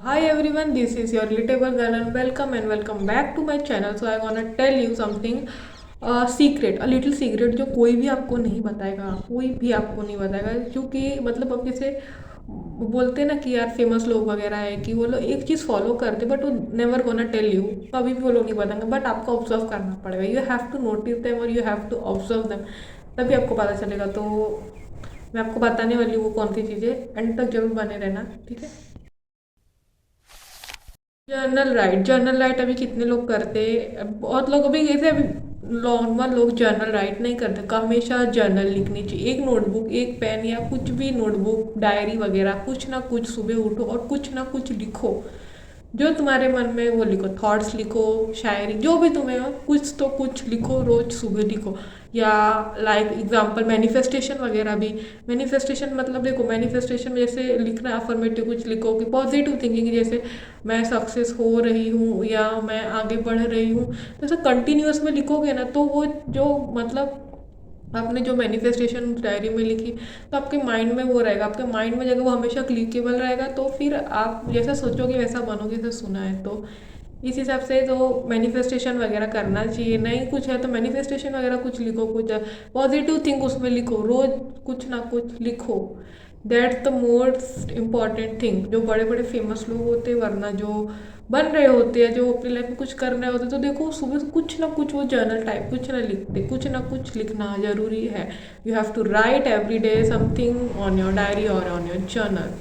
Hi everyone, this is your relatable girl and welcome back to my channel. So I wanna tell you something secret, a little secret जो कोई भी आपको नहीं बताएगा, कोई भी आपको नहीं बताएगा, क्योंकि मतलब अब जैसे बोलते हैं ना कि यार फेमस लोग वगैरह है कि वो लोग एक चीज़ फॉलो करते बट वो नेवर गोना टेल यू, कभी भी वो लोग नहीं बताएंगे, बट आपको ऑब्जर्व करना पड़ेगा। You have to notice them और you have to observe them, तभी आपको पता चलेगा। तो मैं आपको बताने वाली हूँ वो कौन सी चीज़ें, एंड तक जरूर बने रहना, ठीक है। जर्नल राइट अभी कितने लोग करते हैं? बहुत लोग अभी जैसे अभी नॉर्मल लोग जर्नल राइट नहीं करते, का हमेशा जर्नल लिखनी चाहिए। एक नोटबुक, एक पेन या कुछ भी, नोटबुक, डायरी वगैरह, कुछ ना कुछ सुबह उठो और कुछ ना कुछ लिखो। जो तुम्हारे मन में वो लिखो, थॉट्स लिखो, शायरी, जो भी तुम्हें हो, कुछ तो कुछ लिखो, रोज सुबह लिखो। या लाइक एग्जांपल मैनिफेस्टेशन वगैरह भी। मैनिफेस्टेशन मतलब देखो, मैनिफेस्टेशन में जैसे लिखना अफर्मेटिव कुछ लिखो कि पॉजिटिव थिंकिंग, जैसे मैं सक्सेस हो रही हूँ या मैं आगे बढ़ रही हूँ, तो ऐसा कंटिन्यूस में लिखोगे ना, तो वो जो मतलब आपने जो मैनिफेस्टेशन डायरी में लिखी, तो आपके माइंड में वो रहेगा, आपके माइंड में जगह वो हमेशा क्लिकेबल रहेगा, तो फिर आप जैसा सोचोगे वैसा बनोगे, जैसा सुना है। तो इस हिसाब से तो मैनिफेस्टेशन वगैरह करना चाहिए। नहीं कुछ है तो मैनिफेस्टेशन वगैरह कुछ लिखो, कुछ पॉजिटिव थिंक उसमें लिखो, रोज कुछ ना कुछ लिखो। That's the most important thing. जो बड़े बड़े फेमस लोग होते हैं, वरना जो बन रहे होते हैं, जो अपनी लाइफ में कुछ कर रहे होते हैं, तो देखो सुबह से कुछ ना कुछ वो जर्नल टाइप कुछ ना लिखते, कुछ ना कुछ लिखना जरूरी है। You have to write every day something on your diary और on your journal.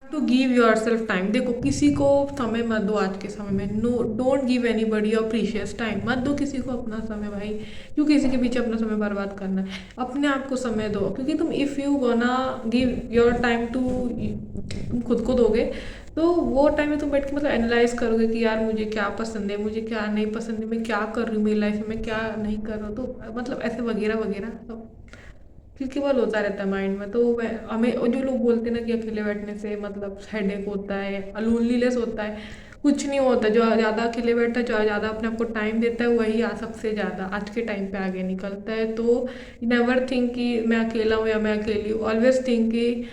To give yourself time. देखो किसी को समय मत दो आज के समय में। No, don't give anybody your precious time. मत दो किसी को अपना समय भाई। क्यों किसी के पीछे अपना समय बर्बाद करना है? अपने आप को समय दो, क्योंकि तुम if you gonna give your time to, तुम खुद को दोगे, तो वो टाइम में तुम बैठ के मतलब एनालाइज करोगे कि यार मुझे क्या पसंद है, मुझे क्या नहीं पसंद है, मैं क्या कर रही हूँ मेरी लाइफ में, क्या नहीं कर रहा हूँ, तो मतलब ऐसे वगैरह वगैरह सब क्योंकि वो होता रहता है माइंड में। तो हमें और जो लोग बोलते हैं ना कि अकेले बैठने से मतलब हेडेक होता है, लोनलीनेस होता है, कुछ नहीं होता। जो ज़्यादा अकेले बैठता है, जो ज़्यादा अपने आप को टाइम देता है, वही सबसे ज़्यादा आज के टाइम पे आगे निकलता है। तो नेवर थिंक कि मैं अकेला हूँ या मैं अकेली हूँ। ऑलवेज थिंक कि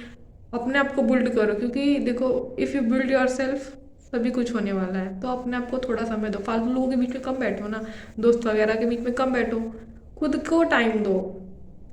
अपने आप को बिल्ड करो, क्योंकि देखो if you build your self, सभी कुछ होने वाला है। तो अपने आप को थोड़ा समय दो, फालतू लोगों के बीच में कम बैठो ना, दोस्त वगैरह के बीच में कम बैठो, खुद को टाइम दो।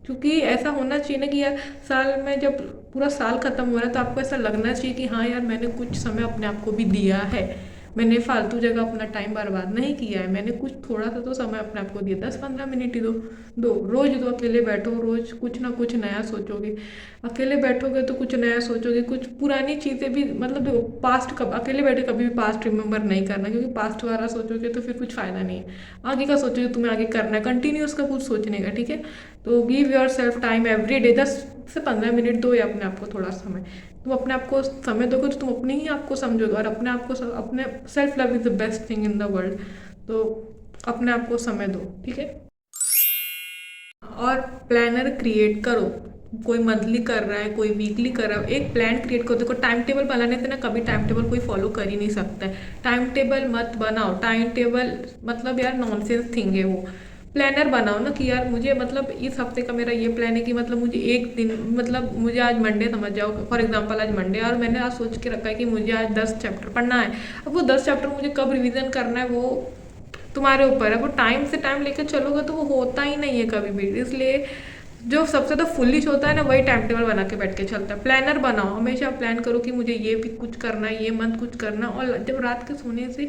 क्योंकि ऐसा होना चाहिए ना कि यार साल में जब पूरा साल खत्म हो रहा है, तो आपको ऐसा लगना चाहिए कि हाँ यार मैंने कुछ समय अपने आप को भी दिया है, मैंने फालतू जगह अपना टाइम बर्बाद नहीं किया है, मैंने कुछ थोड़ा सा तो समय अपने आप को दिया। 10-15 मिनट ही दो, रोज दो। अकेले बैठो, रोज कुछ ना कुछ नया सोचोगे। अकेले बैठोगे तो कुछ नया सोचोगे, कुछ पुरानी चीज़ें भी, मतलब देखो पास्ट, कब अकेले बैठे कभी भी पास्ट रिमेंबर नहीं करना, क्योंकि पास्ट वाला सोचोगे तो फिर कुछ फ़ायदा नहीं है। आगे का सोचोगे, तुम्हें आगे करना है, कंटिन्यूस का कुछ सोचने का, ठीक है। तो give yourself time every day, 10 से 15 मिनट दो या अपने आप को थोड़ा समय। तुम अपने आप को समय दोगे तो तुम अपने ही आप को समझोगे, और अपने आप को अपने self love is the best thing in the world. तो अपने आप को समय दो, ठीक है। और प्लानर क्रिएट करो। कोई मंथली कर रहा है, कोई वीकली कर रहा है, एक प्लान क्रिएट करो। देखो टाइम टेबल बनाने से ना कभी टाइम टेबल कोई फॉलो कर ही नहीं सकता है। टाइम टेबल मत बनाओ। टाइम टेबल मतलब यार नॉनसेंस थिंग है वो। प्लानर बनाओ ना कि यार मुझे मतलब इस हफ्ते का मेरा ये प्लान है कि मतलब मुझे एक दिन, मतलब मुझे आज मंडे समझ जाओ, फॉर एग्जांपल आज मंडे, और मैंने आज सोच के रखा है कि मुझे आज 10 चैप्टर पढ़ना है। अब वो 10 चैप्टर मुझे कब रिवीजन करना है वो तुम्हारे ऊपर है। वो टाइम से टाइम लेकर चलोगे तो वो होता ही नहीं है कभी भी। इसलिए जो सबसे ज़्यादा फुलिश होता है ना, वही टाइम टेबल बना के बैठ के चलता है। प्लानर बनाओ, हमेशा प्लान करो कि मुझे ये भी कुछ करना है, ये मंथ कुछ करना। और जब रात के सोने से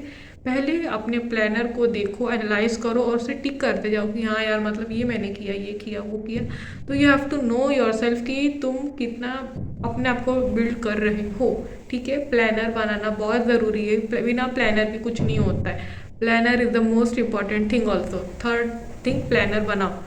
पहले अपने प्लानर को देखो, एनालाइज करो और उसे टिक करते जाओ कि हाँ यार मतलब ये मैंने किया, ये किया, वो किया। तो you have to know yourself कि तुम कितना अपने आप को बिल्ड कर रहे हो, ठीक है। प्लानर बनाना बहुत ज़रूरी है, बिना प्लानर के कुछ नहीं होता है। Planner is the most important thing also. Third thing, planner बनाओ।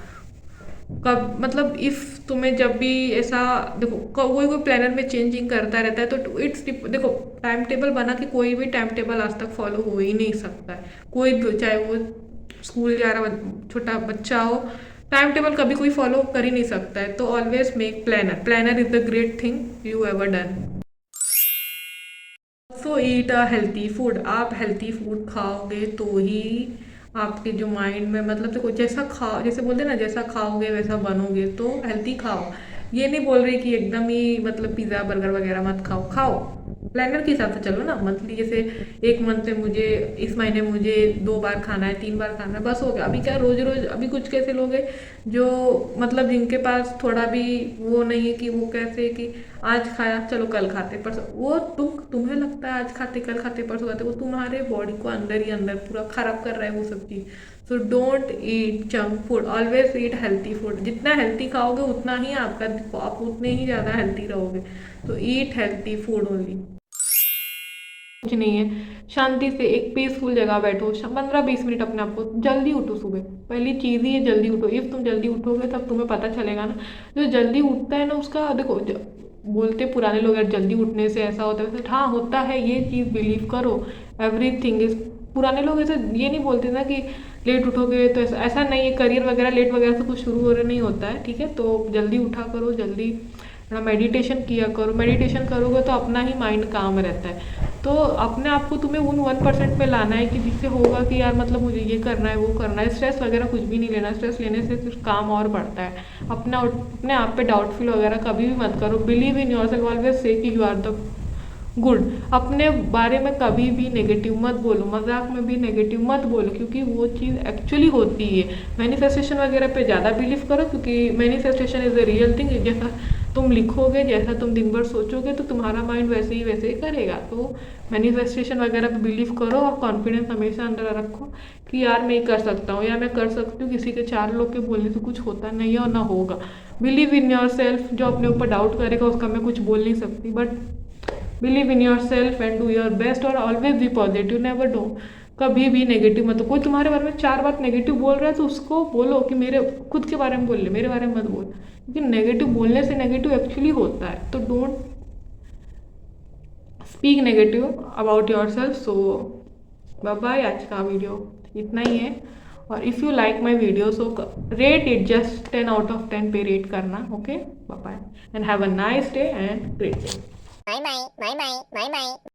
कब मतलब इफ़ तुम्हें जब भी ऐसा, देखो कोई कोई प्लानर में चेंजिंग करता रहता है, तो इट्स, देखो टाइम टेबल बना के कोई भी टाइम टेबल आज तक फॉलो हो ही नहीं सकता है। कोई भी, चाहे वो स्कूल जा रहा छोटा बच्चा हो, टाइम टेबल कभी कोई फॉलो कर ही नहीं सकता है। तो always make planner. Planner is the great thing you ever done. So eat a healthy food. आप हेल्थी फूड खाओगे तो ही आपके जो माइंड में, मतलब देखो जैसा खाओ, जैसे बोलते हैं ना, जैसा खाओगे वैसा बनोगे, तो हेल्थी खाओ। ये नहीं बोल रही कि एकदम ही मतलब पिज़्ज़ा बर्गर वगैरह मत खाओ, खाओ प्लानर के हिसाब से चलो ना। मंथली जैसे एक मंथ में मुझे इस महीने मुझे 2 बार खाना है, 3 बार खाना है, बस हो गया। अभी क्या रोज रोज, अभी कुछ कैसे लोग हैं जो मतलब जिनके पास थोड़ा भी वो नहीं है कि वो कैसे कि आज खाया चलो कल खाते परसों, वो तुम्हें लगता है आज खाते कल खाते परसों खाते, वो तुम्हारे बॉडी को अंदर ही अंदर पूरा खराब कर रहा है वो सब चीज़। So don't eat junk food, always eat healthy food. जितना हेल्थी खाओगे उतना ही आप उतने ही ज़्यादा हेल्थी रहोगे। तो ईट हेल्थी फूड ओनली। कुछ नहीं है, शांति से एक पीसफुल जगह बैठो, 15-20 मिनट अपने आप को, जल्दी उठो सुबह। पहली चीज़ ही है जल्दी उठो। इफ़ तुम जल्दी उठोगे तब तुम्हें पता चलेगा ना। जो जल्दी उठता है ना उसका देखो, बोलते पुराने लोग यार जल्दी उठने से ऐसा होता है वैसे, हाँ होता है, ये चीज़ बिलीव करो। एवरीथिंग इज, पुराने लोग ऐसे ये नहीं बोलते ना कि लेट उठोगे तो ऐसा ऐसा नहीं है। करियर वगैरह लेट वगैरह से कुछ शुरू हो रहा नहीं होता है, ठीक है। तो जल्दी उठा करो, जल्दी थोड़ा मेडिटेशन किया करो। मेडिटेशन करोगे तो अपना ही माइंड काम रहता है। तो अपने आप को तुम्हें उन 1% में लाना है कि जिससे होगा कि यार मतलब मुझे ये करना है वो करना है। स्ट्रेस वगैरह कुछ भी नहीं लेना, स्ट्रेस लेने से सिर्फ काम और बढ़ता है। अपने आप पे डाउटफुल वगैरह कभी भी मत करो। Believe in your self, always say कि यू आर द गुड। अपने बारे में कभी भी नेगेटिव मत बोलो, मजाक में भी नेगेटिव मत बोलो, क्योंकि वो चीज़ एक्चुअली होती है। मैनिफेस्टेशन वगैरह पे ज़्यादा बिलीव करो, क्योंकि manifestation is a real thing. जैसा तुम लिखोगे, जैसा तुम दिन भर सोचोगे, तो तुम्हारा माइंड वैसे ही करेगा। तो मैनिफेस्टेशन वगैरह पे बिलीव करो और कॉन्फिडेंस हमेशा अंदर रखो कि यार मैं कर सकता हूँ या मैं कर सकती हूँ। किसी के 4 लोग के बोलने से कुछ होता नहीं है और ना होगा। Believe in your self. जो अपने ऊपर डाउट करेगा उसका मैं कुछ बोल नहीं सकती, but believe in yourself and do your best और always be positive. Never do कभी भी नेगेटिव मत। कोई तुम्हारे बारे में 4 बात नेगेटिव बोल रहा है तो उसको बोलो कि मेरे खुद के बारे में बोल ले, मेरे बारे में मत बोल, क्योंकि नेगेटिव बोलने से नेगेटिव एक्चुअली होता है। तो don't speak negative about yourself. So bye bye, आज का वीडियो इतना ही है। और if you like my video so rate it, just 10 out of 10 पे रेट करना। Okay, bye bye and have a nice day and great day.